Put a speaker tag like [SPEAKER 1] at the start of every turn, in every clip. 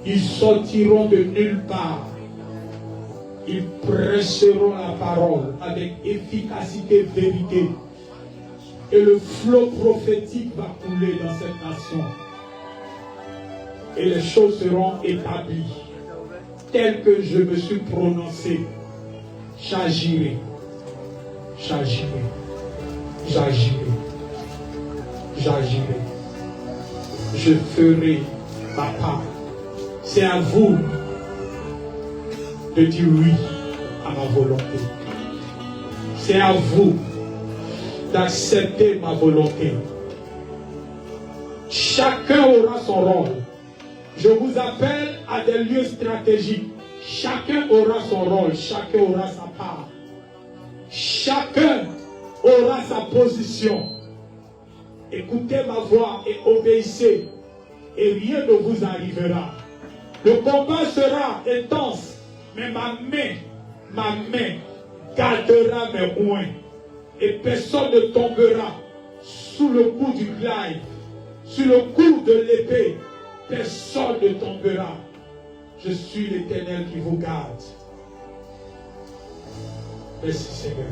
[SPEAKER 1] Ils sortiront de nulle part. Ils prêcheront la parole avec efficacité, vérité. Et le flot prophétique va couler dans cette nation. Et les choses seront établies. Telles que je me suis prononcé. J'agirai. J'agirai. J'agirai. J'agirai. Je ferai ma part. C'est à vous de dire oui à ma volonté. C'est à vous d'accepter ma volonté. Chacun aura son rôle. Je vous appelle à des lieux stratégiques. Chacun aura son rôle. Chacun aura sa part. Chacun aura sa position. Écoutez ma voix et obéissez. Et rien ne vous arrivera. Le combat sera intense. Mais ma main gardera mes poings. Et personne ne tombera sous le coup du glaive, sous le coup de l'épée. Personne ne tombera. Je suis l'Éternel qui vous garde. Merci Seigneur.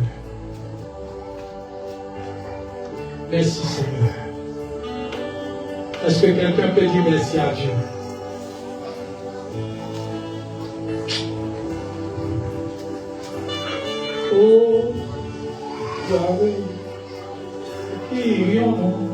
[SPEAKER 1] Merci Seigneur. Est-ce que quelqu'un peut dire merci à Dieu? Oh, Yahweh, qui irions-nous?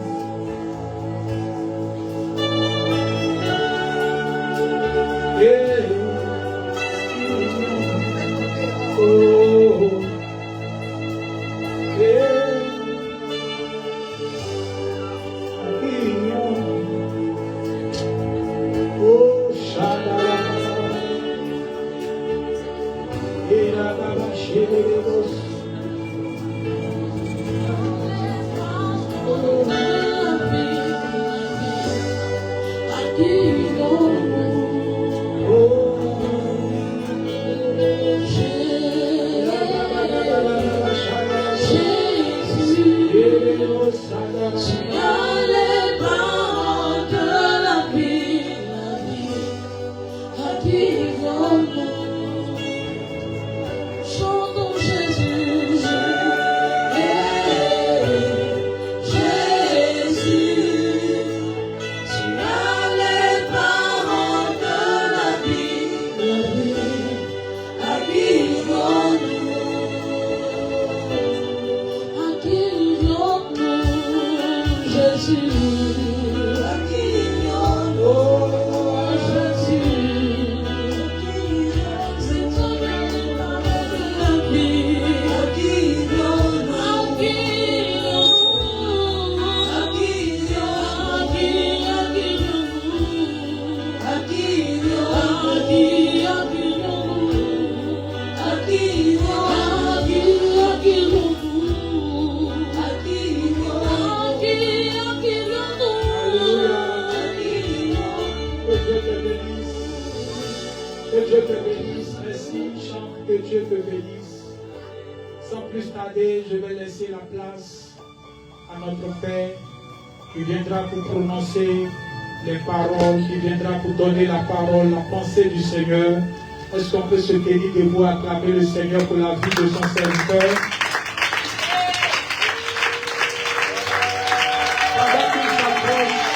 [SPEAKER 1] Je vais laisser la place à notre Père qui viendra pour prononcer les paroles, qui viendra pour donner la parole, la pensée du Seigneur. Est-ce qu'on peut se tenir debout, acclamer le Seigneur pour la vie de son serviteur? Pendant qu'il s'approche,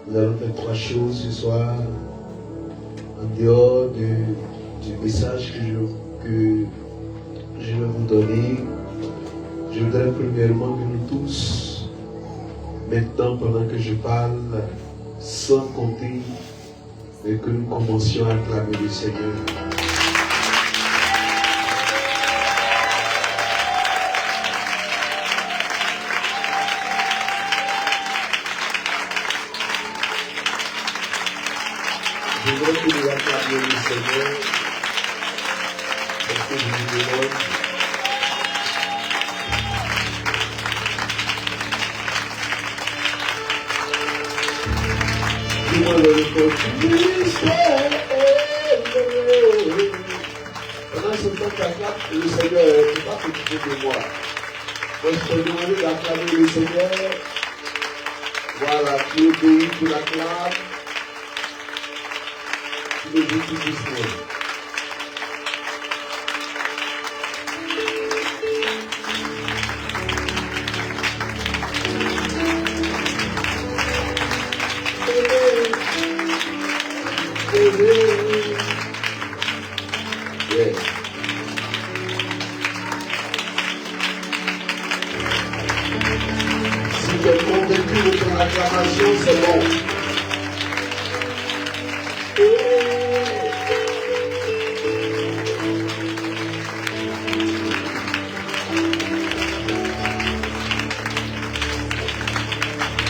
[SPEAKER 2] Nous allons faire trois choses ce soir, en dehors du message que je vais vous donner. Je voudrais premièrement que nous tous, maintenant pendant que je parle, sans compter, et que nous commencions à acclamer le Seigneur. Je voudrais que nous acclamions le Seigneur, parce que je vous demande. Dis-moi le mystère. Pendant ce temps qu'acclame le Seigneur, ne peut pas s'occuper de moi. Moi, je te demande d'acclamer le Seigneur. Voilà, tu obéis, tu l'acclames. Tu le dis tout doucement. Yes. Si tu es convaincu de ton acclamation, c'est bon.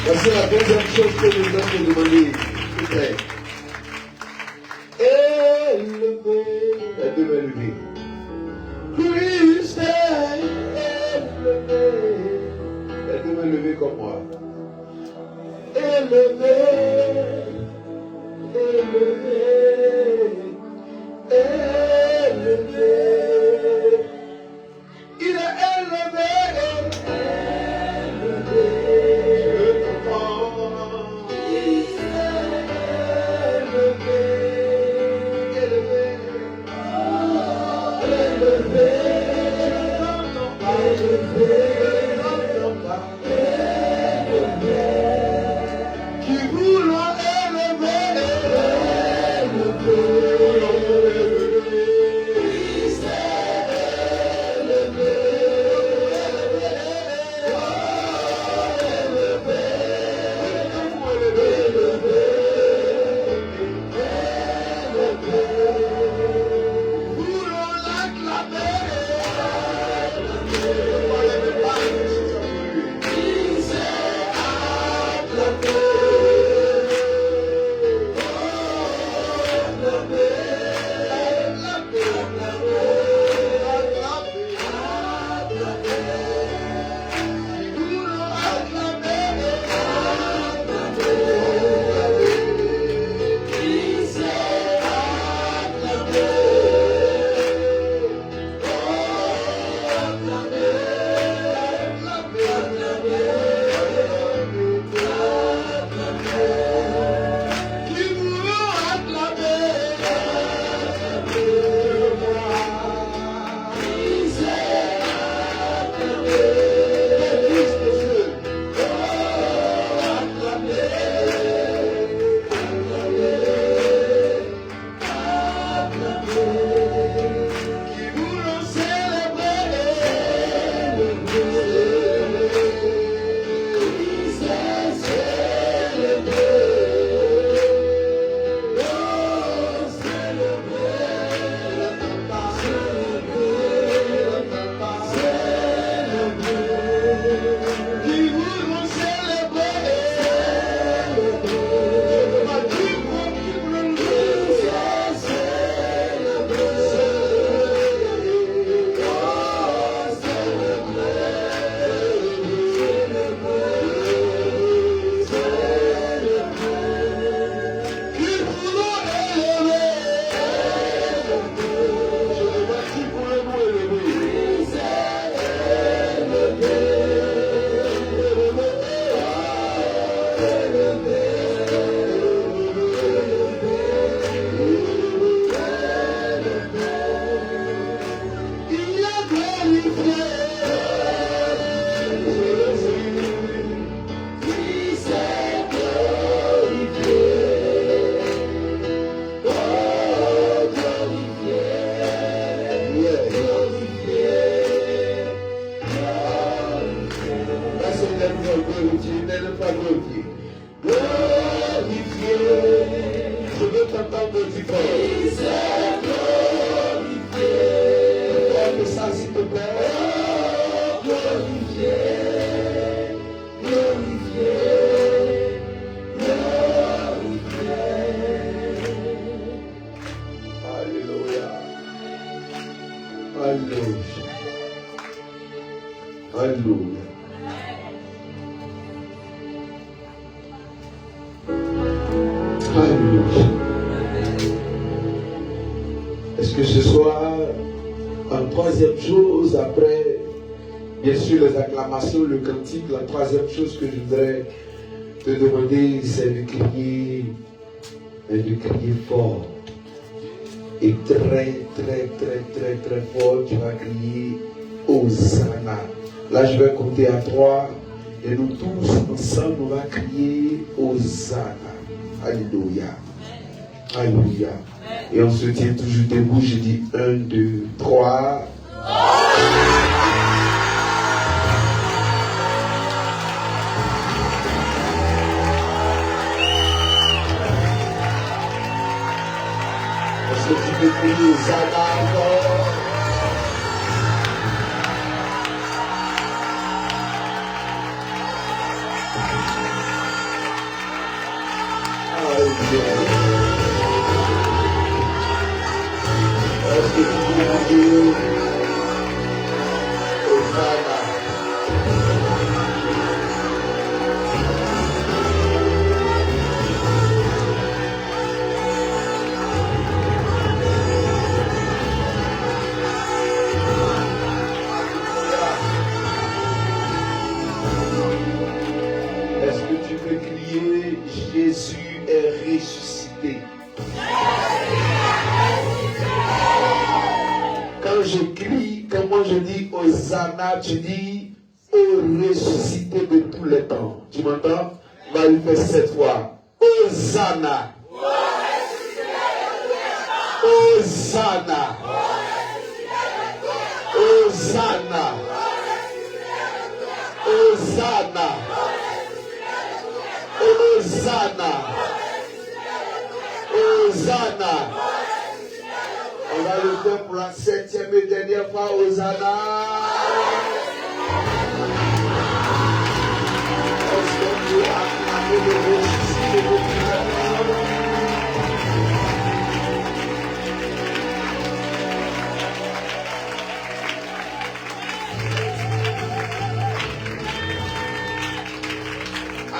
[SPEAKER 2] Voici la deuxième chose que je dois te demander. S'il vous plaît. Élevé. La deux mains levées. Christ est élevé. La deux mains levées comme moi. Élevé. Élevé. Élevé. Il est élevé. Qui vous pas glorifié. Glorifié. Je veux t'entendre du corps. Glorifié. Fais ça s'il te plaît. Glorifié. Glorifié. Glorifié. Alléluia. Alléluia. Alléluia. Alléluia. Est-ce que ce soir, en troisième chose, après, bien sûr, les acclamations, le cantique, la troisième chose que je voudrais te demander, c'est de crier fort. Et très, très, très, très, très fort, tu vas crier Hosanna. Là, je vais compter à 3 et nous tous ensemble, on va crier Hosanna. Alléluia. Alléluia. Et on se tient toujours debout. Je dis 1, 2, 3. Est-ce que tu peux crier Hosanna encore? Est-ce que tu peux dire Hosanna? Est-ce que tu peux crier Jésus est ressuscité? Quand je crie, quand moi je dis Hosanna, tu dis au ressuscité de tous les temps. Tu m'entends? On va le faire 7 fois. Hosanna. Hosanna. Hosanna. Hosanna. Hosanna. Hosanna. On va le faire pour la 7e et dernière fois. Hosanna. Est-ce que tu as acclamé le ressuscité de tous les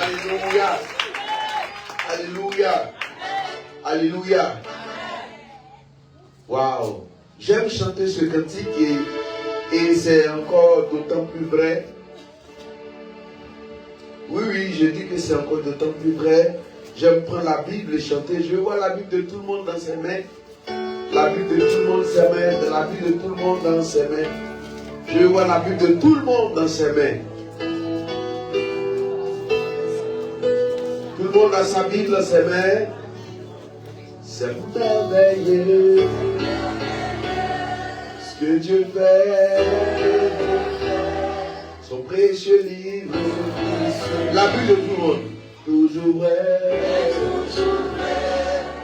[SPEAKER 2] Alléluia. Alléluia. Alléluia. Waouh. J'aime chanter ce cantique et c'est encore d'autant plus vrai. Oui, je dis que c'est encore d'autant plus vrai. J'aime prendre la Bible et chanter. Je vois la Bible de tout le monde dans ses mains. La Bible de tout le monde dans ses mains. La Bible de tout le monde dans ses mains. Je vois la Bible de tout le monde dans ses mains. Tout le monde a sa Bible dans ses mains. C'est merveilleux ce que Dieu fait. Son précieux livre. La Bible de tout le monde. Toujours vrai.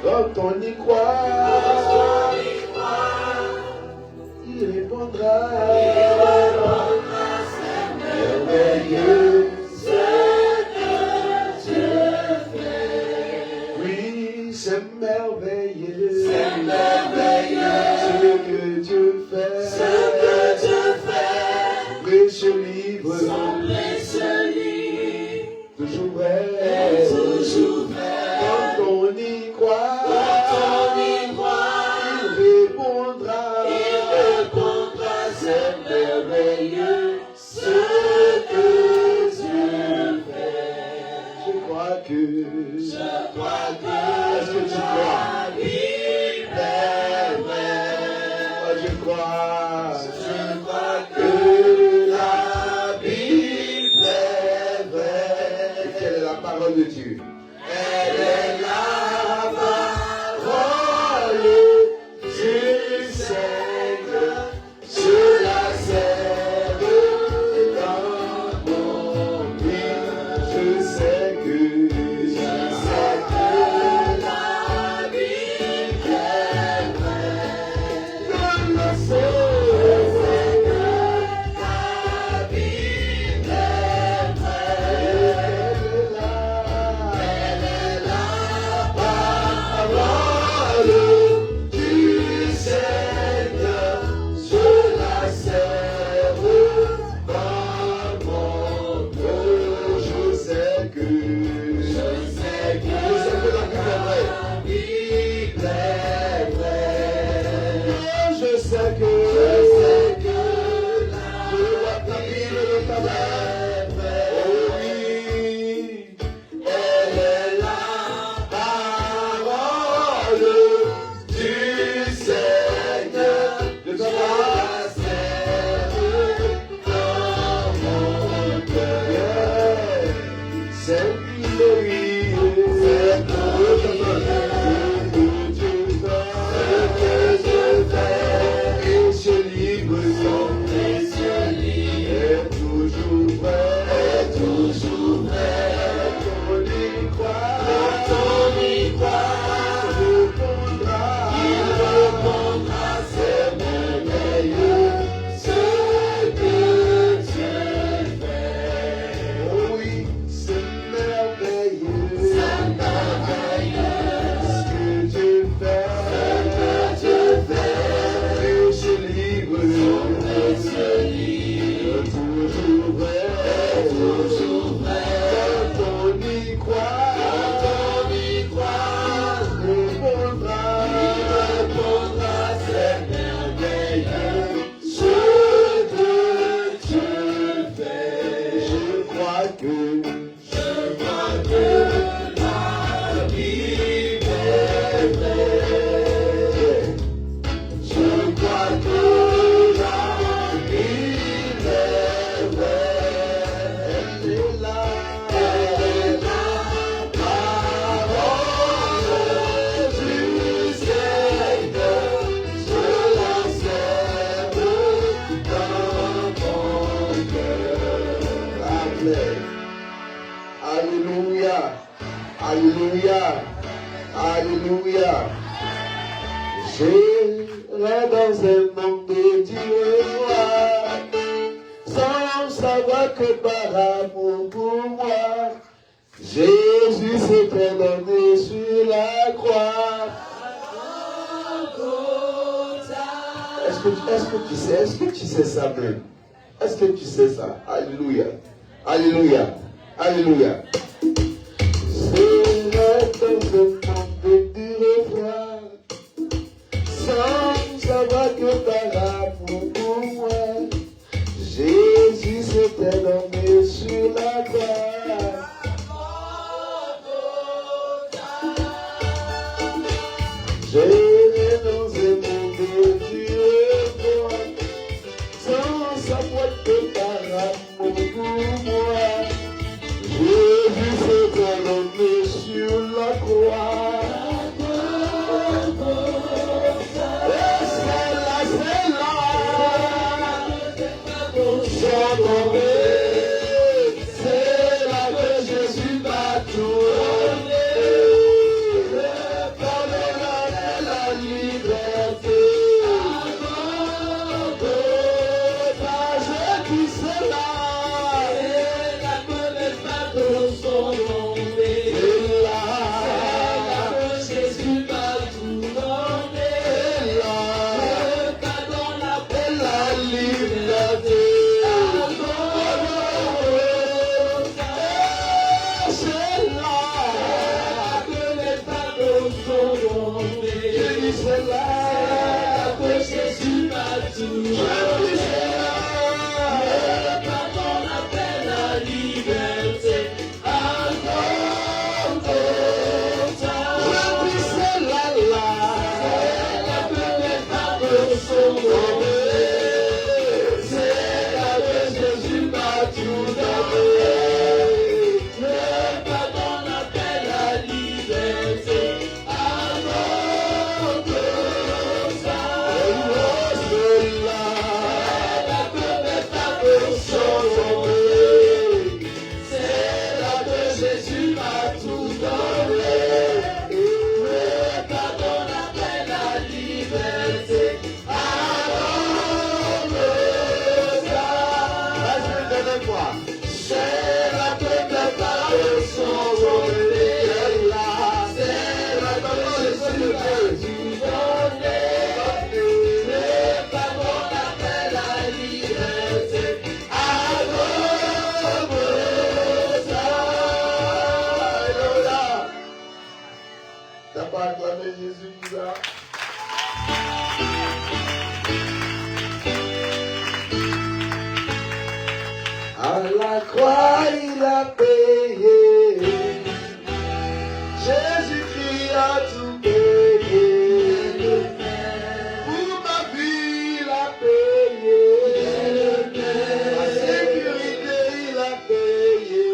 [SPEAKER 2] Quand on y croit, il répondra. C'est merveilleux. C'est merveilleux, c'est merveilleux ce que Dieu fait, précieux livre, toujours vrai, quand on y croit, il répondra, c'est merveilleux ce que Dieu fait. Je crois que est-ce que tu crois? Je crois que la Bible est vraie. Et quelle est la parole de Dieu? Elle est la parole du Seigneur. Je la sers dans mon vie. Celle qui brille, c'est pour ce que tu fais, et je libre, est toujours vrai, on y croit, il répondra, c'est merveilleux, ce que tu fais. Oh oui, c'est merveilleux, ce que tu fais, et je libre, toujours vrai, quand on y croit, répondra, c'est merveilleux, ce que tu fais. Je crois que la vie est vraie. Je crois que la vie est vraie. Elle est là, parole du Seigneur, je la sème dans mon cœur. Amen. Alléluia, alléluia, alléluia. J'irai dans un monde de Dieu, sans savoir que par amour pour moi, Jésus s'était donné sur la croix. Est-ce que tu sais ça même? Est-ce que tu sais ça? Alléluia, alléluia, alléluia. J'irai dans un monde de Dieu, sans savoir que par amour pour moi, Jésus s'était donné sur la croix. J'irai dans un monde de Dieu, sans savoir que par amour pour moi, Jésus s'était donné sur la croix. C'est là que Jésus m'a tout donné. Le pardon et la liberté. Je dis cela. Et la connaît pas de son nom. C'est là que Jésus m'a tout donné. Le pardon et la liberté. C'est là que Jésus m'a tout donné. Le pardon, la paix, la liberté. C'est là que les pardons sont tombés. C'est là que Jésus m'a tout donné. Le pardon, la paix, la liberté. T'as pas acclamé Jésus qui va. À la croix, il a payé. Jésus-Christ a tout payé. Pour ma vie, il a payé. Ma sécurité, il a payé.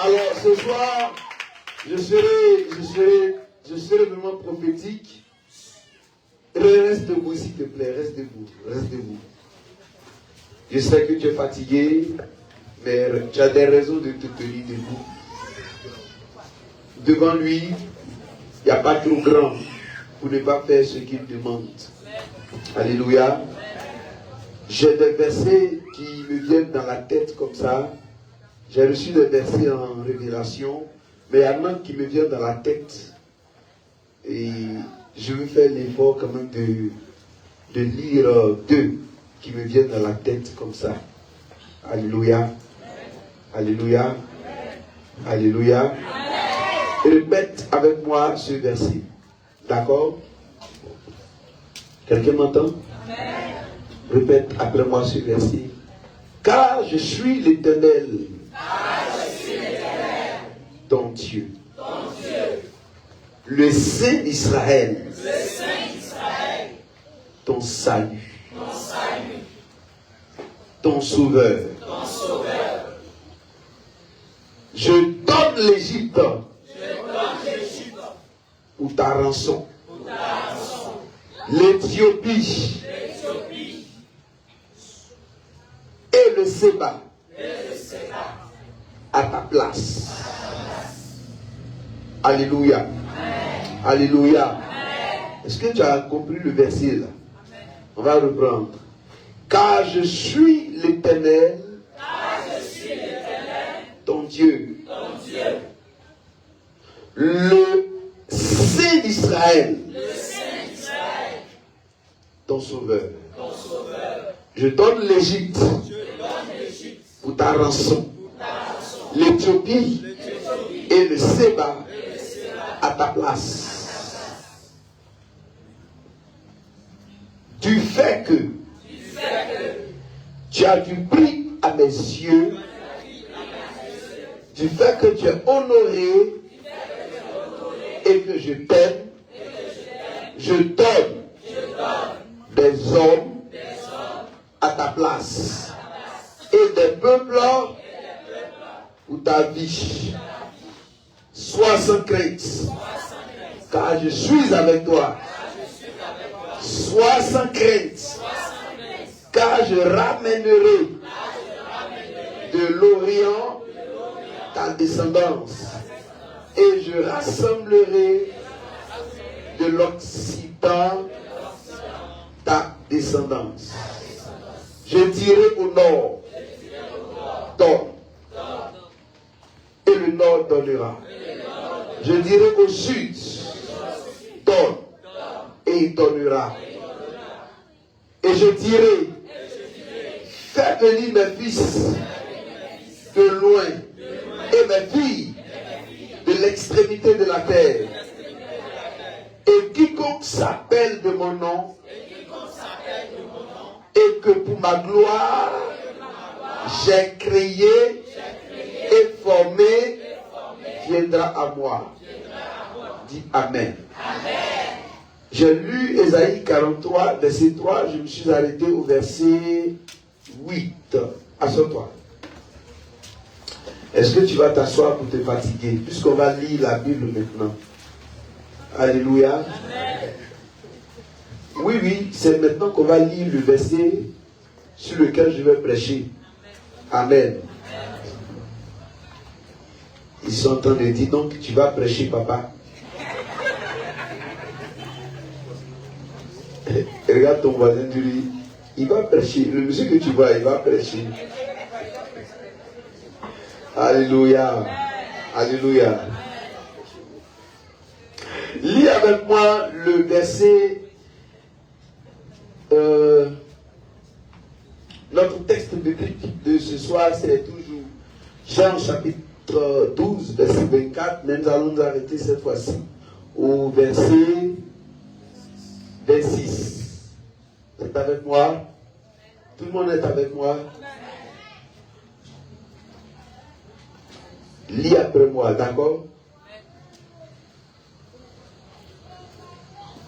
[SPEAKER 2] Alors, ce soir, je serai vraiment prophétique. Reste debout, s'il te plaît, reste debout. Je sais que tu es fatigué, mais tu as des raisons de te tenir debout. Devant lui, il n'y a pas trop grand pour ne pas faire ce qu'il demande. Alléluia. J'ai des versets qui me viennent dans la tête comme ça. J'ai reçu des versets en révélation, mais il y en a qui me viennent dans la tête. Et je vais faire l'effort quand même de lire deux qui me viennent dans la tête comme ça. Alléluia. Alléluia. Alléluia. Répète avec moi ce verset. D'accord? Quelqu'un m'entend? Répète après moi ce verset. Car je suis l'Éternel, ton Dieu, le Saint d'Israël, ton salut, ton sauveur. Je donne l'Égypte pour ta rançon, l'Éthiopie et le Séba à ta place. Alléluia. Alléluia. Est-ce que tu as compris le verset là? On va reprendre. Car je suis l'Éternel, ton Dieu, le Saint d'Israël, ton sauveur. Je donne l'Égypte pour ta rançon, l'Éthiopie et le Séba à ta place. Du fait que tu as du prix à mes yeux, du fait que tu es honoré et que je t'aime, je donne des hommes à ta place et des peuples pour ta vie. Sois sans crainte, car je suis avec toi. Sois sans crainte, car je ramènerai de l'Orient ta descendance et je rassemblerai de l'Occident ta descendance. Je dirai au nord, donne, et le nord donnera. Je dirai au sud, donne, et il donnera. Et je dirai, fais venir mes fils de loin et mes filles de l'extrémité de la terre. Et quiconque s'appelle de mon nom, et que pour ma gloire, j'ai créé et formé, viendra à moi. Dis Amen. J'ai lu Ésaïe 43, verset 3, je me suis arrêté au verset 8. Assois-toi. Est-ce que tu vas t'asseoir pour te fatiguer? Puisqu'on va lire la Bible maintenant. Alléluia. Amen. Oui, c'est maintenant qu'on va lire le verset sur lequel je vais prêcher. Amen. Ils sont en train de dire, donc tu vas prêcher, papa. Regarde ton voisin, tu lui dis, il va prêcher. Le monsieur que tu vois, il va prêcher. Alléluia. Alléluia. Lis avec moi le verset. Notre texte biblique de ce soir, c'est toujours Jean chapitre 12, verset 24. Mais nous allons nous arrêter cette fois-ci au verset 26. Vous êtes avec moi? Tout le monde est avec moi? Lis après moi, d'accord?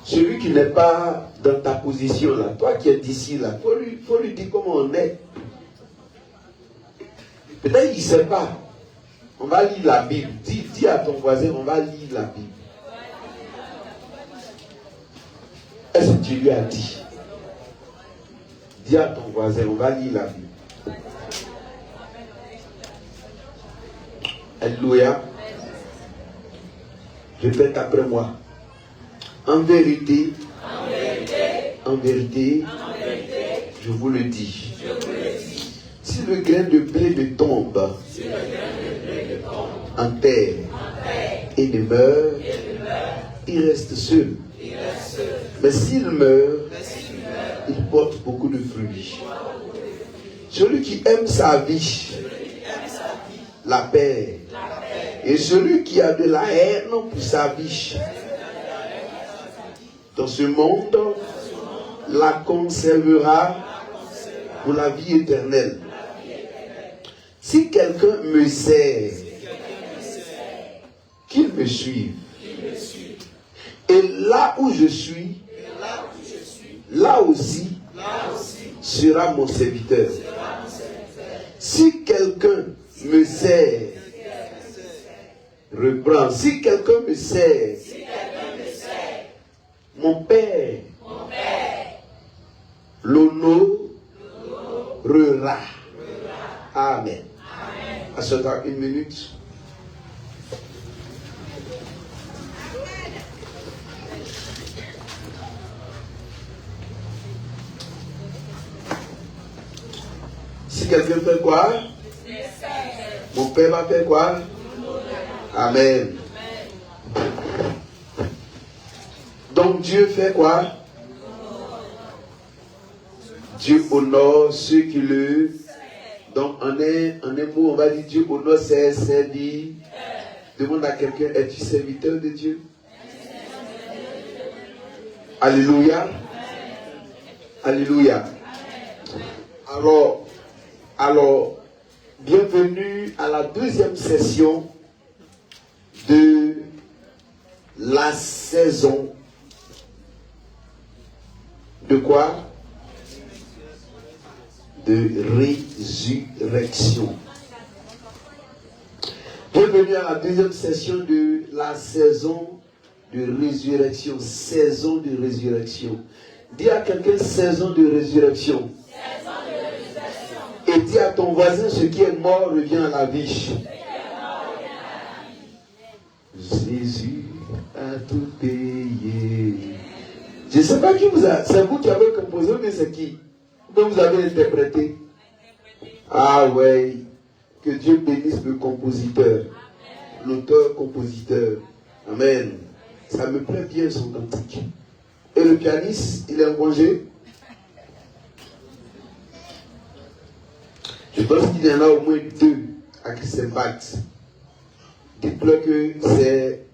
[SPEAKER 2] Celui qui n'est pas dans ta position là, toi qui es d'ici là, faut lui dire comment on est. Peut-être qu'il ne sait pas. On va lire la Bible. Dis à ton voisin, on va lire la Bible. Est-ce que tu lui as dit? Dis à ton voisin, on va lire la Bible. Alléluia. Répète après moi. En vérité, je vous le dis. Si le grain de blé ne tombe en terre et ne meurt, il reste seul. Mais s'il meurt, il porte beaucoup de fruits. Celui qui aime sa vie la paix. Et celui qui a de la haine pour sa vie dans ce monde la conservera pour la vie éternelle. Si quelqu'un me sert, qu'il me suive. Et là où je suis, là aussi sera mon serviteur. Si quelqu'un me sert, reprends. Si quelqu'un me sert, mon Père l'honorera. Amen. Asseyez-toi une minute. Si quelqu'un fait quoi? Mon Père va faire quoi? Amen. Donc Dieu fait quoi? Dieu honore ceux qui le... Donc en un mot, on va dire Dieu honore ses serviteurs. Demande à quelqu'un, es-tu serviteur de Dieu? Alléluia. Alléluia. Alors, bienvenue à la deuxième session de la saison de quoi? De résurrection. Bienvenue à la deuxième session de la saison de résurrection. Saison de résurrection. Dis à quelqu'un saison de résurrection. Et dis à ton voisin, ce qui est mort revient à la vie. Jésus a tout payé. Je ne sais pas qui vous a... C'est vous qui avez composé, mais c'est qui? Que vous avez interprété? Ah ouais. Que Dieu bénisse le compositeur. L'auteur-compositeur. Amen. Ça me plaît bien son cantique. Et le pianiste, il est en congé? Je pense qu'il y en a au moins 2 à qui se battent. Dites-le que c'est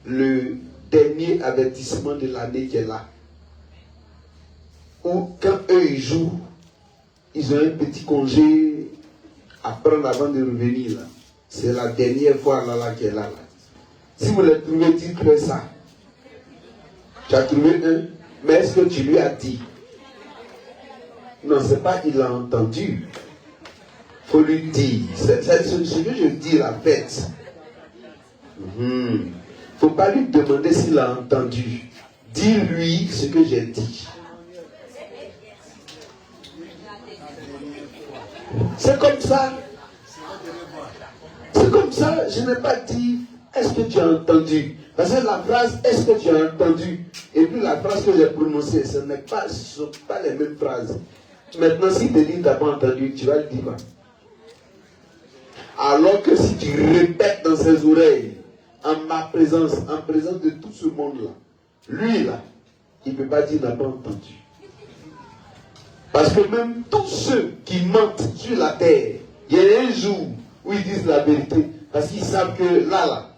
[SPEAKER 2] le dernier avertissement de l'année qui est là. Ou quand eux ils jouent, ils ont un petit congé à prendre avant de revenir là. C'est la dernière fois là qui est là. Si vous le trouvez, dites-le ça. Tu as trouvé un, mais est-ce que tu lui as dit? Non, c'est pas qu'il l'a entendu. Il faut lui dire. C'est ce que je dis, la fête. Il ne faut pas lui demander s'il a entendu. Dis-lui ce que j'ai dit. C'est comme ça. C'est comme ça. Je n'ai pas dit, est-ce que tu as entendu? Parce que la phrase, est-ce que tu as entendu? Et puis la phrase que j'ai prononcée, ce ne sont pas les mêmes phrases. Maintenant, si tu dis, tu n'as pas entendu, tu vas le dire quoi? Alors que si tu répètes dans ses oreilles, en ma présence, en présence de tout ce monde-là, lui là, il ne peut pas dire, n'a pas entendu. Parce que même tous ceux qui mentent sur la terre, il y a un jour où ils disent la vérité. Parce qu'ils savent que là,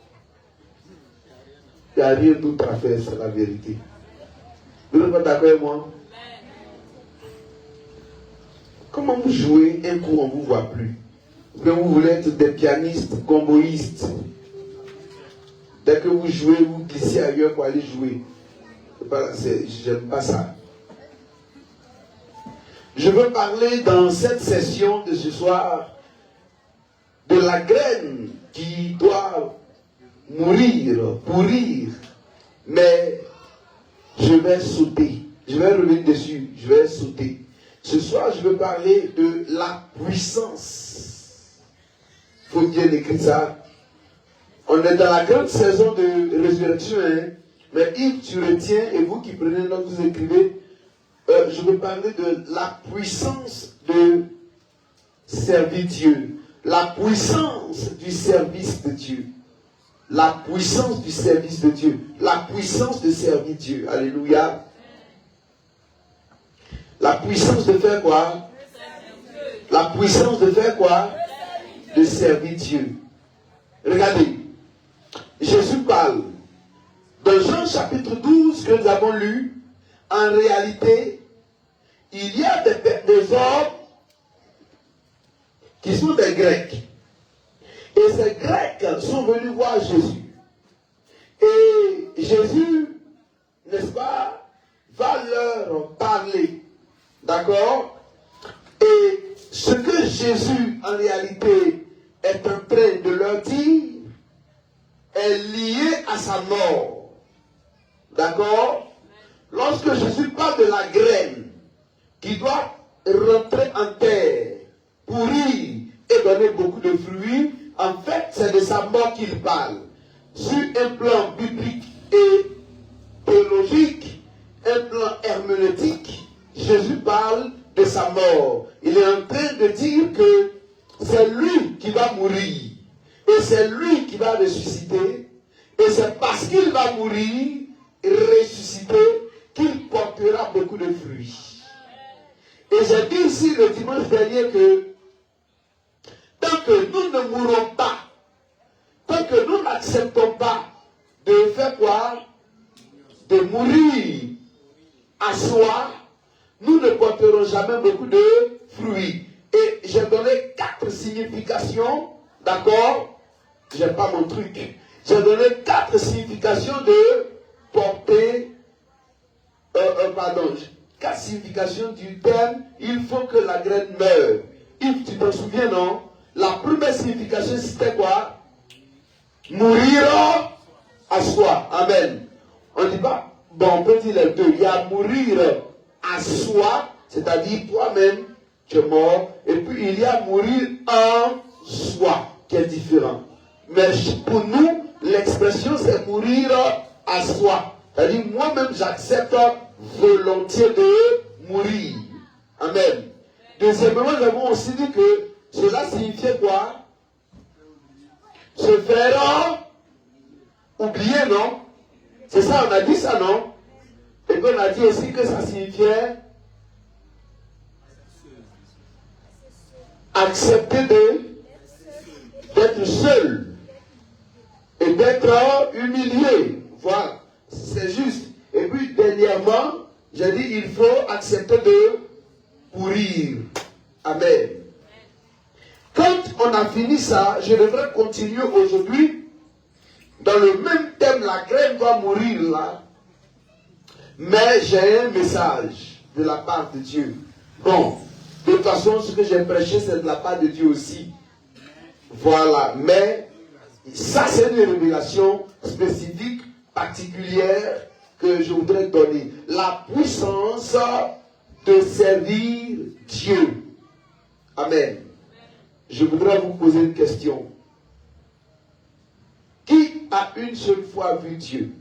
[SPEAKER 2] il n'y a rien d'autre à faire, c'est la vérité. Vous n'êtes pas d'accord avec moi? Comment vous jouez un coup, on ne vous voit plus? Que vous voulez être des pianistes, gomboïstes. Dès que vous jouez, vous glissez ailleurs pour aller jouer. Je n'aime pas ça. Je veux parler dans cette session de ce soir de la graine qui doit mourir, pourrir. Mais je vais sauter. Je vais revenir dessus. Je vais sauter. Ce soir, je veux parler de la puissance. Il faut bien écrire ça. On est dans la grande saison de résurrection. Hein? Mais Yves, tu retiens, et vous qui prenez note, vous écrivez, je veux parler de la puissance de servir Dieu. La puissance du service de Dieu. La puissance du service de Dieu. La puissance de servir Dieu. Alléluia. La puissance de faire quoi? La puissance de faire quoi? De servir Dieu. Regardez. Jésus parle. Dans Jean chapitre 12 que nous avons lu, en réalité, il y a des hommes qui sont des Grecs. Et ces Grecs sont venus voir Jésus. Et Jésus, n'est-ce pas, va leur parler. D'accord? Et ce que Jésus, en réalité, est en train de leur dire, est lié à sa mort. D'accord? Lorsque Jésus parle de la graine qui doit rentrer en terre, pourrir et donner beaucoup de fruits, en fait, c'est de sa mort qu'il parle. Sur un plan biblique et théologique, un plan herméneutique, Jésus parle de sa mort. Il est en train de dire que c'est lui qui va mourir. Et c'est lui qui va ressusciter. Et c'est parce qu'il va mourir, ressusciter, qu'il portera beaucoup de fruits. Et j'ai dit ici le dimanche dernier que tant que nous ne mourrons pas, tant que nous n'acceptons pas de faire quoi? De mourir à soi, nous ne porterons jamais beaucoup de fruits. Et j'ai donné 4 significations, d'accord? J'ai pas mon truc. J'ai donné 4 significations de porter, 4 significations du terme, il faut que la graine meure. Yves, tu t'en souviens, non? La première signification, c'était quoi? Mourir à soi. Amen. On ne dit pas, bon, on peut dire les deux. Il y a mourir à soi, c'est-à-dire toi-même, tu es mort. Et puis il y a mourir en soi, qui est différent. Mais pour nous, l'expression, c'est mourir à soi. C'est-à-dire, moi-même, j'accepte volontiers de mourir. Amen. Deuxièmement, nous avons aussi dit que cela signifiait quoi? Se faire oublier, non? C'est ça, on a dit ça, non? Et puis on a dit aussi que ça signifiait accepter d'être seul et d'être humilié. Voilà. c'est juste. Et puis dernièrement, j'ai dit il faut accepter de pourrir. Amen. Quand on a fini ça, je devrais continuer aujourd'hui dans le même thème, la graine doit mourir là. Mais j'ai un message de la part de Dieu. Bon, de toute façon, ce que j'ai prêché, c'est de la part de Dieu aussi. Voilà, mais ça c'est une révélation spécifique, particulière que je voudrais donner. La puissance de servir Dieu. Amen. Je voudrais vous poser une question. Qui a une seule fois vu Dieu?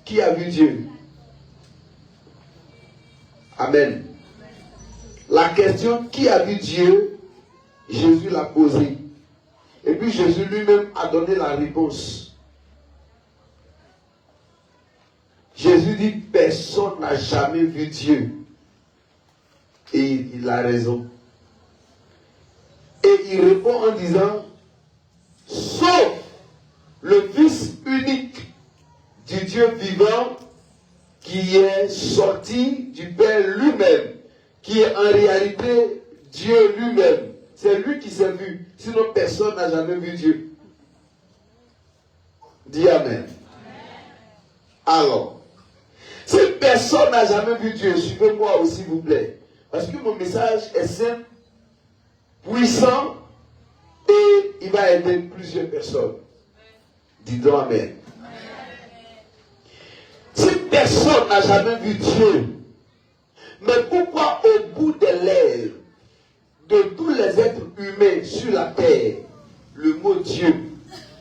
[SPEAKER 2] Qui a vu Dieu? Amen. La question qui a vu Dieu, Jésus l'a posée. Et puis Jésus lui-même a donné la réponse. Jésus dit, personne n'a jamais vu Dieu. Et il a raison. Et il répond en disant, sauf le Fils unique du Dieu vivant qui est sorti du Père lui-même, qui est en réalité Dieu lui-même. C'est lui qui s'est vu. Sinon personne n'a jamais vu Dieu. Dis Amen. Alors, si personne n'a jamais vu Dieu, suivez-moi aussi s'il vous plaît. Parce que mon message est simple, puissant, et il va aider plusieurs personnes. Dis donc Amen. Si personne n'a jamais vu Dieu, mais pourquoi au bout de l'air, de tous les êtres humains sur la terre, le mot Dieu,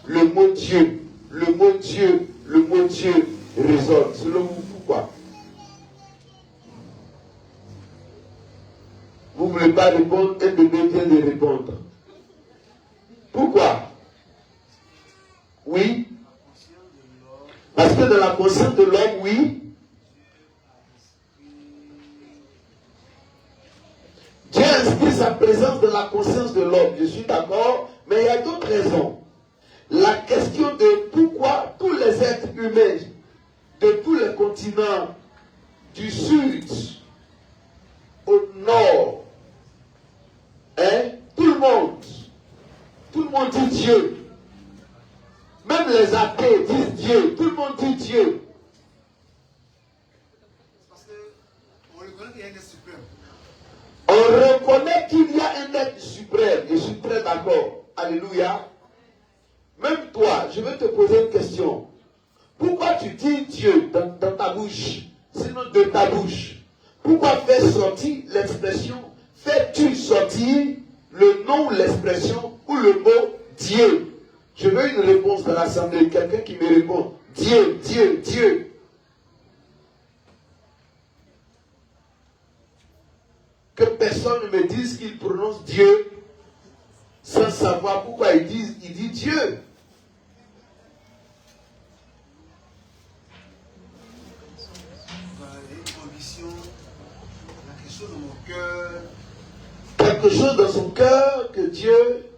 [SPEAKER 2] le mot Dieu, le mot Dieu, le mot Dieu résonne? Selon vous, pourquoi? Vous ne voulez pas répondre, un bébé vient de répondre. Pourquoi? Oui. Parce que dans la conscience de l'homme, oui. Dieu inscrit sa présence dans la conscience de l'homme. Je suis d'accord, mais il y a d'autres raisons. La question de pourquoi tous les êtres humains de tous les continents, du sud au nord, tout le monde dit Dieu. Même les athées disent Dieu. Tout le monde dit Dieu.
[SPEAKER 3] Parce qu'on reconnaît qu'il y a un être suprême.
[SPEAKER 2] On reconnaît qu'il y a un être suprême. Je suis très d'accord. Alléluia. Même toi, je vais te poser une question. Pourquoi tu dis Dieu dans ta bouche, sinon de ta bouche? Pourquoi fais-tu sortir le nom, l'expression ou le mot Dieu? Je veux une réponse dans l'assemblée. Quelqu'un qui me répond. Dieu, Dieu, Dieu. Que personne ne me dise qu'il prononce Dieu sans savoir pourquoi il dit Dieu.
[SPEAKER 3] Une ambition, quelque chose dans mon cœur.
[SPEAKER 2] Quelque chose dans son cœur que Dieu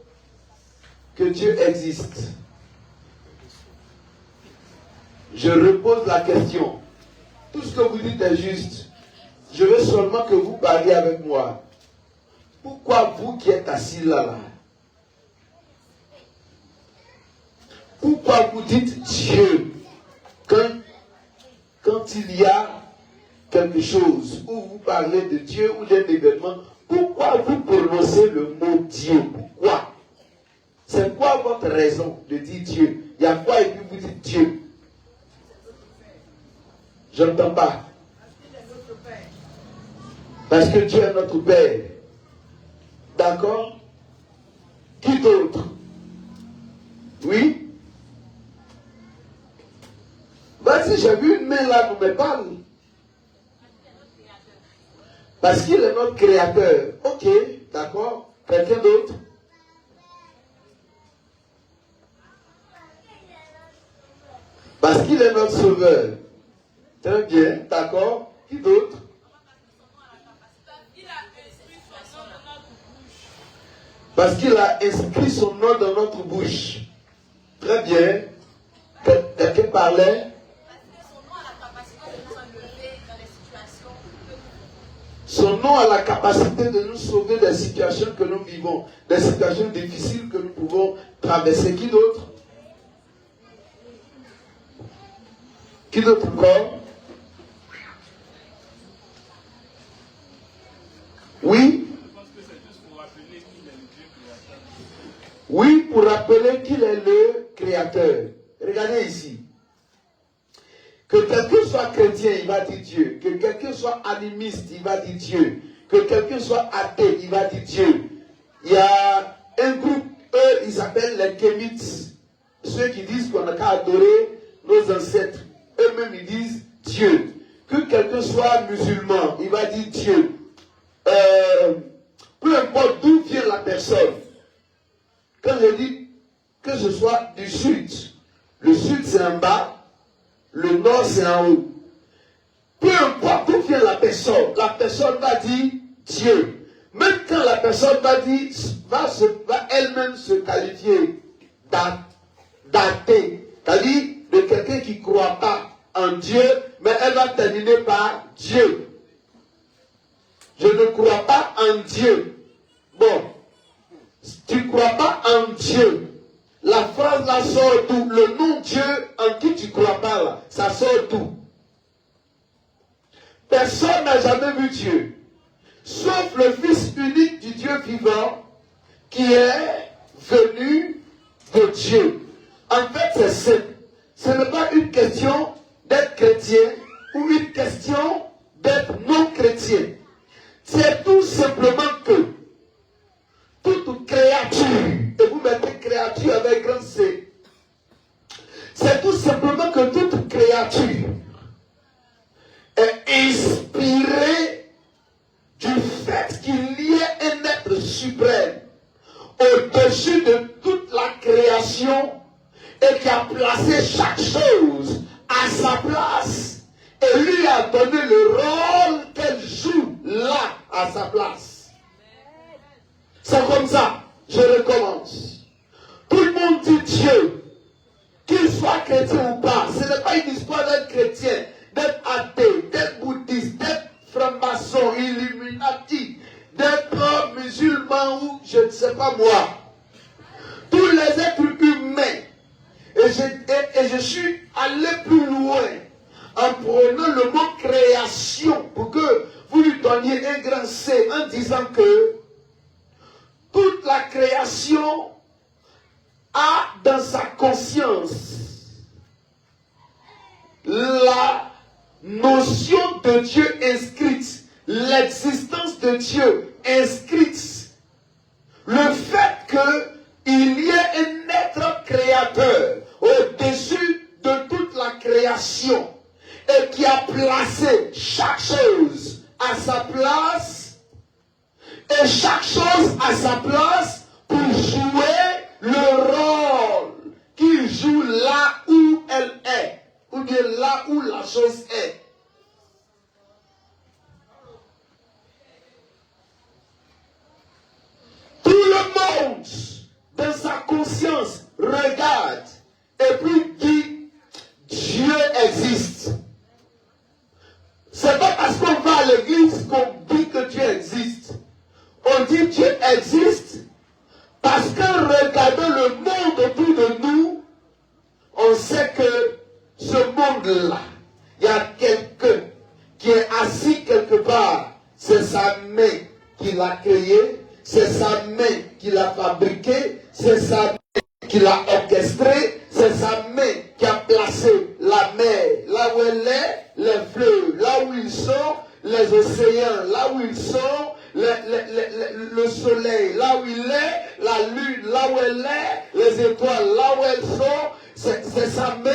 [SPEAKER 2] existe. Je repose la question. Tout ce que vous dites est juste. Je veux seulement que vous parliez avec moi. Pourquoi vous qui êtes assis là, pourquoi vous dites Dieu quand il y a quelque chose où vous parlez de Dieu ou d'un événement? Pourquoi vous prononcez le mot Dieu? Pourquoi? C'est quoi votre raison de dire Dieu? Il y a quoi et puis vous dites Dieu? Je n'entends pas. Parce que Dieu est notre Père. D'accord? Qui d'autre? Oui? Vas-y, j'ai vu une main là, vous me parle. Parce qu'il est notre créateur. Ok, d'accord. Quelqu'un d'autre? Parce qu'il est notre sauveur. Très bien, d'accord. Qui d'autre? Parce qu'il a inscrit son nom dans notre bouche. Très bien. Quelqu'un parlait. Son nom a la capacité de nous sauver des situations que nous vivons, des situations difficiles que nous pouvons traverser. Qui d'autre? Qui d'autre encore? Oui? Oui, pour rappeler qu'il est le Créateur. Regardez ici. Que quelqu'un soit chrétien, il va dire Dieu. Que quelqu'un soit animiste, il va dire Dieu. Que quelqu'un soit athée, il va dire Dieu. Il y a un groupe, eux, ils s'appellent les Kémites. Ceux qui disent qu'on n'a qu'à adorer nos ancêtres. Eux-mêmes, ils disent Dieu. Que quelqu'un soit musulman, il va dire Dieu. Peu importe d'où vient la personne. Quand je dis que ce soit du sud, le sud c'est en bas, le nord c'est en haut. Peu importe d'où vient la personne va dire Dieu. Même quand la personne va elle-même se qualifier d'athée, c'est-à-dire de quelqu'un qui ne croit pas en Dieu, mais elle va terminer par Dieu. Je ne crois pas en Dieu. Bon, tu ne crois pas en Dieu. La phrase là sort d'où? Le nom Dieu en qui tu ne crois pas là, ça sort d'où? Personne n'a jamais vu Dieu, sauf le Fils unique du Dieu vivant qui est venu de Dieu. En fait, c'est simple. Ce n'est pas une question d'être chrétien ou une question d'être non chrétien. C'est tout simplement que toute créature, et vous mettez créature avec grand C, c'est tout simplement que toute créature est inspirée du fait qu'il y ait un être suprême au-dessus de toute la création et qui a placé chaque chose à sa place et lui a donné le rôle qu'elle joue là à sa place. C'est comme ça. Je recommence. Tout le monde dit Dieu. Qu'il soit chrétien ou pas. Ce n'est pas une histoire d'être chrétien, d'être athée, d'être bouddhiste, d'être franc-maçon, illuminati, d'être musulman ou je ne sais pas moi. Tous les êtres humains. Et je suis allé plus loin en prenant le mot création pour que vous lui donniez un grand C en disant que toute la création a dans sa conscience la notion de Dieu inscrite, l'existence de Dieu inscrite, le fait qu'il y ait un être créateur au-dessus de toute la création et qui a placé chaque chose à sa place et chaque chose à sa place pour jouer le rôle qu'il joue là où elle est, ou bien là où la chose est. Tout le monde, dans sa conscience, regarde et puis dit Dieu existe. C'est pas parce qu'on va à l'église qu'on dit que Dieu existe. On dit Dieu existe parce qu'en regardant le monde autour de nous, on sait que ce monde-là, il y a quelqu'un qui est assis quelque part. C'est sa main qui l'a créé, c'est sa main qui l'a fabriqué, c'est sa main qui l'a orchestré, c'est sa main qui a placé la mer là où elle est, les fleuves là où ils sont, les océans là où ils sont, le soleil là où il est, la lune là où elle est, les étoiles là où elles sont. C'est sa main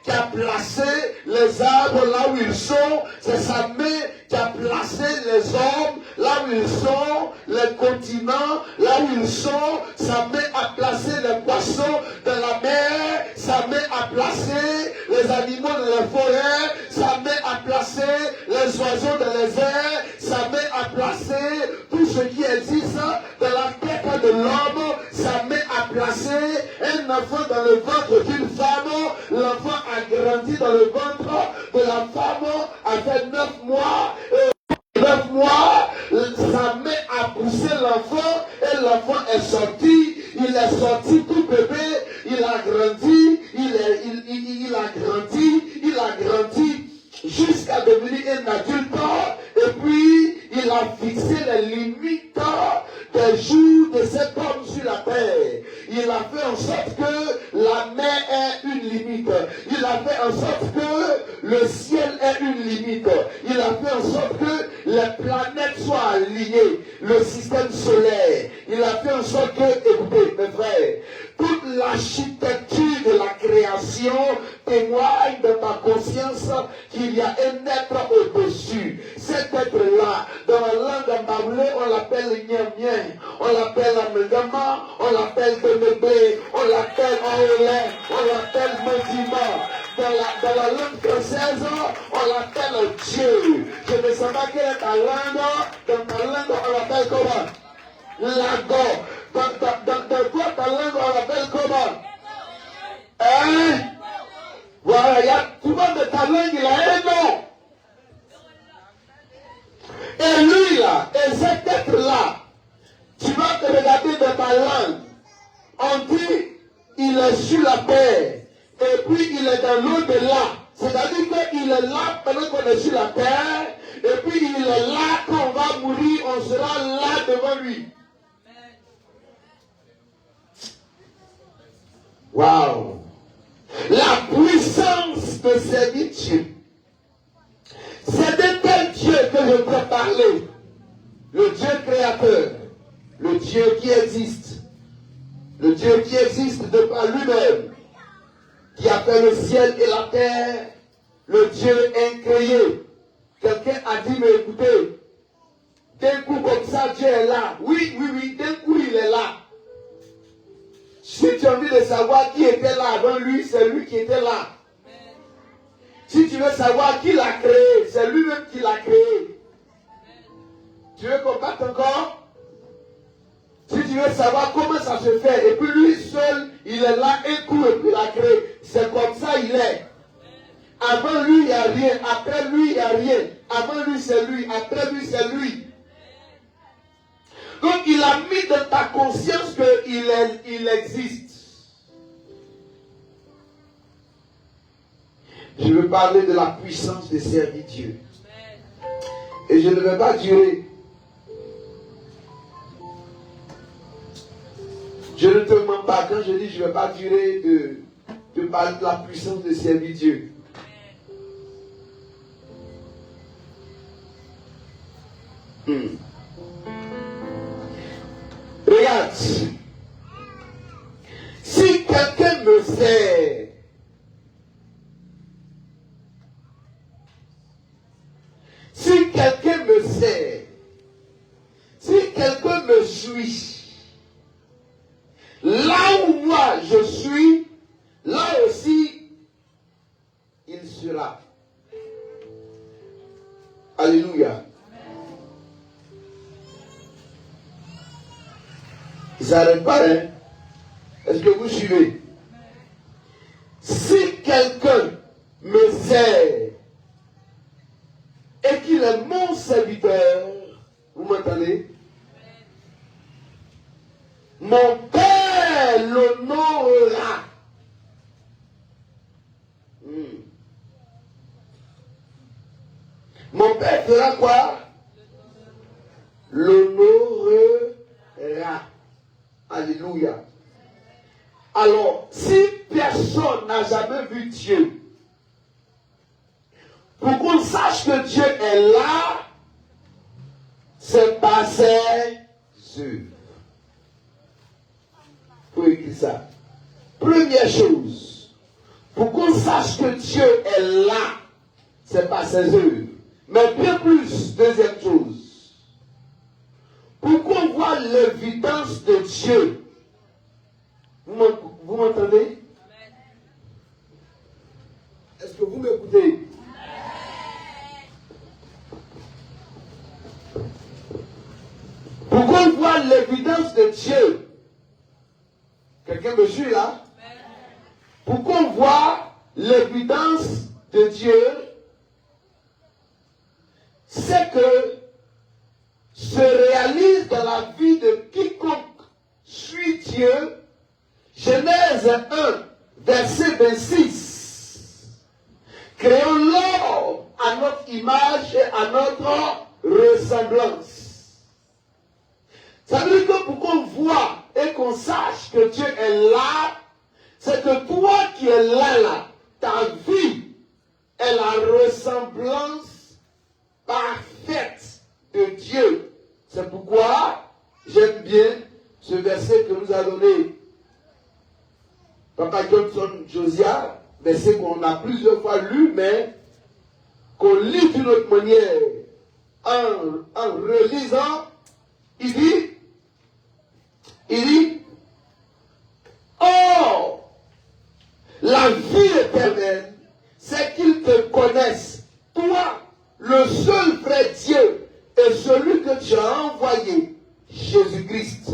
[SPEAKER 2] qui a placé les arbres là où ils sont. C'est sa main qui a placé les hommes là où ils sont, les continents là où ils sont. Sa main a placé les poissons dans la mer. Sa main a placé les animaux dans les forêts. Sa main a placé les oiseaux dans les airs. Sa main a placé tout ce qui existe dans la tête de l'homme. Sa main a placé
[SPEAKER 4] un enfant dans le ventre d'une femme, l'enfant a grandi dans le ventre de la femme, a fait 9 mois. 9 mois, sa mère a poussé l'enfant et l'enfant est sorti. Il est sorti tout bébé, il a grandi, il a grandi jusqu'à devenir un adulte. Et puis, il a fixé les limites des jours de cet homme sur la terre. Il a fait en sorte que la mer ait une limite. Il a fait en sorte que le ciel ait une limite. Il a fait en sorte que les planètes soient alignées. Le système solaire. Il a fait en sorte que, écoutez, mes frères, toute l'architecture de la création témoigne de ta conscience qu'il y a un être au-dessus. Cet être-là, dans la langue ambaoulée, on l'appelle Nyamien, on l'appelle Amegama, on l'appelle Temebe, on l'appelle Aolé, on l'appelle Medima. Dans la langue française, on l'appelle Dieu. Je ne sais pas quelle est ta langue. Dans ta langue, on l'appelle comment? Lago. Dans toi, ta langue, on l'appelle comment? Hein? Voilà, il y a tout le monde de ta langue, il a un nom. Et lui là, et cet être-là, tu vas te regarder dans ta langue. On dit, il est sur la terre. Et puis il est dans l'au-delà. C'est-à-dire qu'il est là pendant qu'on est sur la terre. Et puis il est là quand on va mourir, on sera là devant lui. Waouh! La puissance de servir Dieu. C'est de tel Dieu que je peux parler. Le Dieu créateur. Le Dieu qui existe. Le Dieu qui existe de par lui-même. Qui a fait le ciel et la terre. Le Dieu incréé. Quelqu'un a dit, mais écoutez, d'un coup comme ça, Dieu est là. Oui, d'un coup il est là. Si tu as envie de savoir qui était là avant lui, c'est lui qui était là. Si tu veux savoir qui l'a créé, c'est lui-même qui l'a créé. Tu veux combattre encore? Si tu veux savoir comment ça se fait, et puis lui seul, il est là un coup et puis il l'a créé. C'est comme ça il est. Avant lui, il n'y a rien. Après lui, il n'y a rien. Avant lui, c'est lui. Après lui, c'est lui. Donc il a mis dans ta conscience qu'il existe. Je veux parler de la puissance de servir Dieu. Et je ne vais pas durer. Je ne te mens pas quand je dis je ne vais pas durer de parler de la puissance de servir Dieu. Regarde. Si quelqu'un me sert, si quelqu'un me sert, si quelqu'un me suit, là où moi je suis, là aussi il sera. Alléluia. Il s'arrête pas, hein? Est-ce que vous suivez? Si quelqu'un me sert et qu'il est mon serviteur, vous m'entendez? Mon Père l'honorera. Mon Père fera quoi? L'honorera. Alléluia. Alors, si personne n'a jamais vu Dieu, pour qu'on sache que Dieu est là, c'est par ses œuvres. Il faut écrire ça. Première chose, pour qu'on sache que Dieu est là, c'est par ses œuvres. Mais bien plus, deuxième chose, pour qu'on voit l'évidence de Dieu. Vous m'entendez? Est-ce que vous m'écoutez? Pour qu'on voit l'évidence de Dieu. Quelqu'un Quelqu'un me suit là? Pour qu'on voit l'évidence de Dieu, c'est que se réalise dans la vie de quiconque suit Dieu. Genèse 1, verset 26. Créons l'homme à notre image et à notre ressemblance. Ça veut dire que pour qu'on voit et qu'on sache que Dieu est là, c'est que toi qui es là, ta vie est la ressemblance parfaite de Dieu. C'est pourquoi j'aime bien ce verset que nous a donné Papa Johnson Josiah, verset qu'on a plusieurs fois lu, mais qu'on lit d'une autre manière en relisant. Il dit, oh, la vie éternelle, c'est qu'ils te connaissent, toi, le seul vrai Dieu, et celui que tu as envoyé, Jésus-Christ.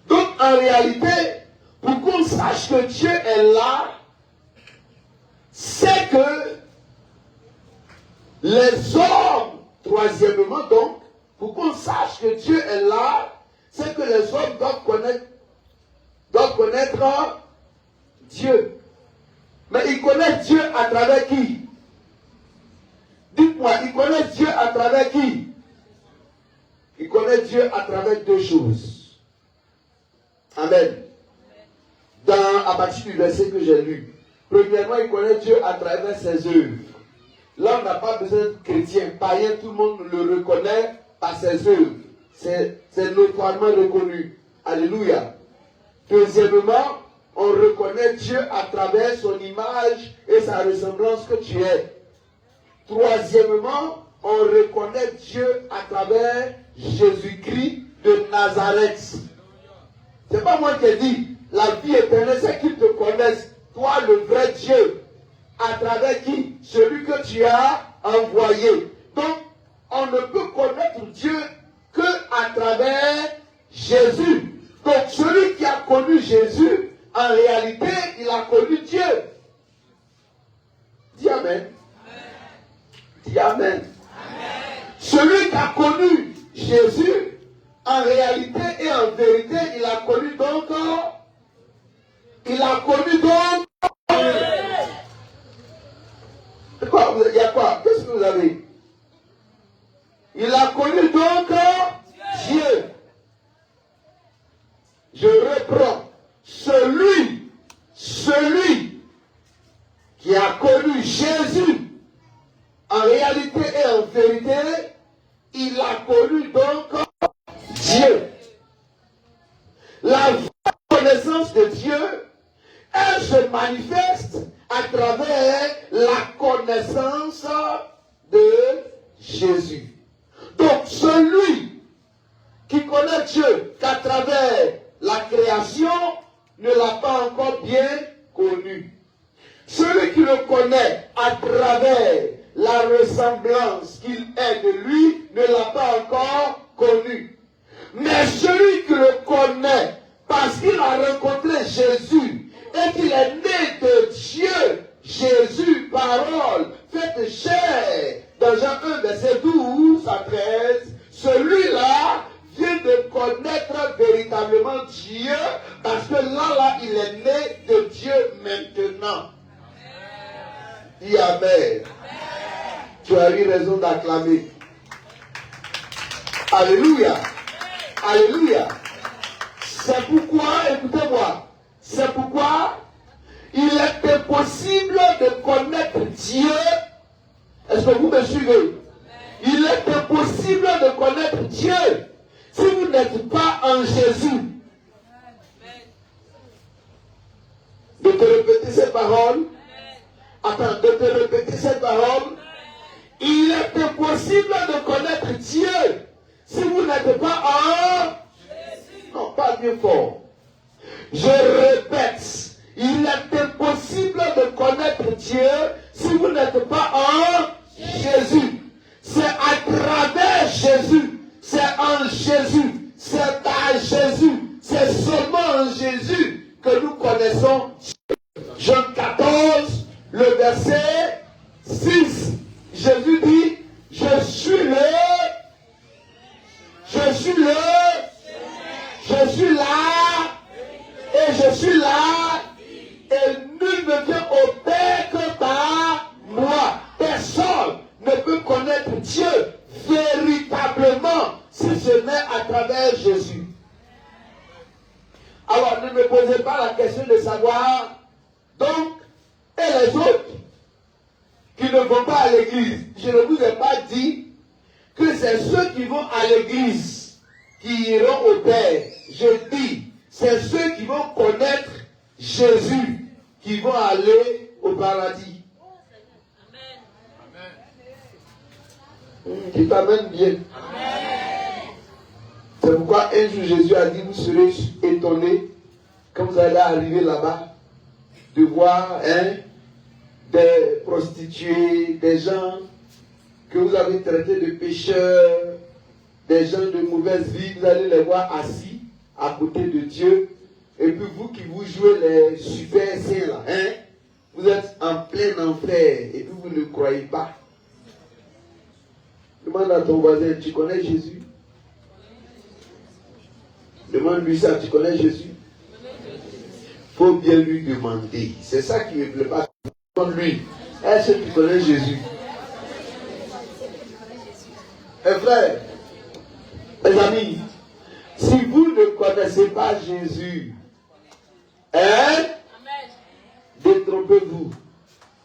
[SPEAKER 4] Donc, en réalité, pour qu'on sache que Dieu est là, c'est que les hommes, troisièmement donc, pour qu'on sache que Dieu est là, c'est que les hommes doivent connaître Dieu. Mais ils connaissent Dieu à travers qui? Dites-moi, ils connaissent Dieu à travers qui? Ils connaissent Dieu à travers deux choses. Amen. À partir du verset que j'ai lu. Premièrement, ils connaissent Dieu à travers ses œuvres. Là, on n'a pas besoin de chrétiens. Païens, tout le monde le reconnaît par ses œuvres. C'est notoirement reconnu. Alléluia. Deuxièmement, on reconnaît Dieu à travers son image et sa ressemblance que tu es. Troisièmement, on reconnaît Dieu à travers Jésus-Christ de Nazareth. C'est pas moi qui ai dit. La vie éternelle, c'est qu'ils te connaissent. Toi, le vrai Dieu. À travers qui? Celui que tu as envoyé. Donc, on ne peut connaître Dieu que à travers Jésus. Donc, celui qui a connu Jésus, en réalité, il a connu Dieu. Dis Amen. Dis Amen. Celui qui a connu Jésus, en réalité et en vérité, il a connu donc. Il a connu donc. Il y a quoi? Qu'est-ce que vous avez? Il a connu donc Dieu. Je reprends. Celui qui a connu Jésus, en réalité et en vérité, il a connu donc Dieu. La vraie connaissance de Dieu, elle se manifeste à travers la connaissance de Jésus. Donc celui qui connaît Dieu qu'à travers la création ne l'a pas encore bien connu. Celui qui le connaît à travers la ressemblance qu'il est de lui ne l'a pas encore connu. Mais celui qui le connaît parce qu'il a rencontré Jésus et qu'il est né de Dieu, Jésus, parole, faite chair, dans Jean 1, verset 12 à 13, celui-là vient de connaître véritablement Dieu, parce que là, il est né de Dieu maintenant. Dis Amen. Tu as eu raison d'acclamer. Alléluia. Alléluia. C'est pourquoi, écoutez-moi, c'est pourquoi il est impossible de connaître Dieu. Est-ce que vous me suivez? Il est impossible de connaître Dieu si vous n'êtes pas en Jésus. De te répéter ces paroles. Attends, de te répéter cette parole. Il est impossible de connaître Dieu si vous n'êtes pas en Jésus. Non, pas bien fort. Je répète, il est impossible de connaître Dieu si vous n'êtes pas en Jésus. C'est à travers Jésus, c'est en Jésus, c'est par Jésus, c'est seulement en Jésus 6, Jésus dit, je suis là, et je suis là, et nul ne vient au Père que par moi. Personne ne peut connaître Dieu véritablement si ce n'est à travers Jésus. Alors ne me posez pas la question de savoir, donc, et les autres qui ne vont pas à l'église. Je ne vous ai pas dit que c'est ceux qui vont à l'église qui iront au Père. Je dis, c'est ceux qui vont connaître Jésus qui vont aller au paradis. Qui t'amène bien. C'est pourquoi un jour Jésus a dit, vous serez étonnés quand vous allez arriver là-bas de voir des prostituées, des gens que vous avez traités de pécheurs, des gens de mauvaise vie, vous allez les voir assis à côté de Dieu. Et puis vous qui vous jouez les super saints là, vous êtes en plein enfer et puis vous ne croyez pas. Demande à ton voisin, tu connais Jésus? Demande-lui ça, tu connais Jésus? Il faut bien lui demander. C'est ça qui ne me plaît pas. Demande-lui, est-ce que tu connais Jésus? Et frère, mes amis, si vous ne connaissez pas Jésus, détrompez-vous.